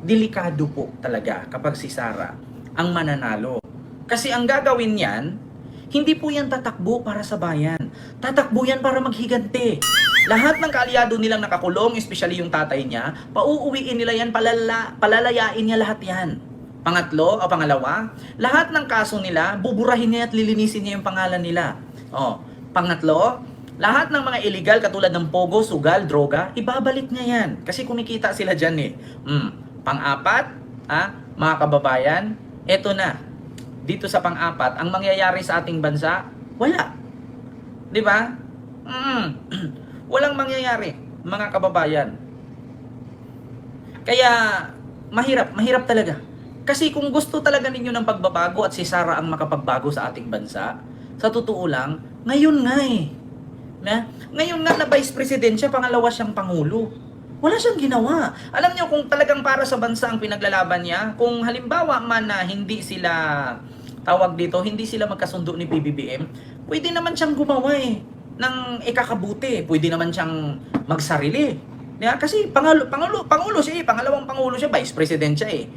delikado po talaga kapag si Sara ang mananalo. Kasi ang gagawin niyan, hindi po yan tatakbo para sa bayan. Tatakbo yan para maghigante. Lahat ng kaalyado nilang nakakulong, especially yung tatay niya, pauuwiin nila yan, palalayain niya lahat yan. Pangatlo o pangalawa, lahat ng kaso nila, buburahin niya at lilinisin niya yung pangalan nila. Pangatlo, lahat ng mga illegal katulad ng pogo, sugal, droga, ibabalik niya yan. Kasi kumikita sila dyan eh. Pang-apat, mga kababayan, eto na. Dito sa pang-apat, ang mangyayari sa ating bansa, wala. 'Di ba? Walang mangyayari, mga kababayan. Kaya mahirap talaga. Kasi kung gusto talaga ninyo ng pagbabago at si Sara ang makapagbago sa ating bansa, sa totoo lang, ngayon nga eh. Ngayon nga na Vice President siya, pangalawa siyang Pangulo. Wala siyang ginawa. Alam niyo kung talagang para sa bansa ang pinaglalaban niya, kung halimbawa man na hindi sila hindi sila magkasundo ni PBBM, pwede naman siyang gumawa ng ikakabuti. Pwede naman siyang magsarili. Kasi pangulo siya pangalawang Pangulo siya, Vice President siya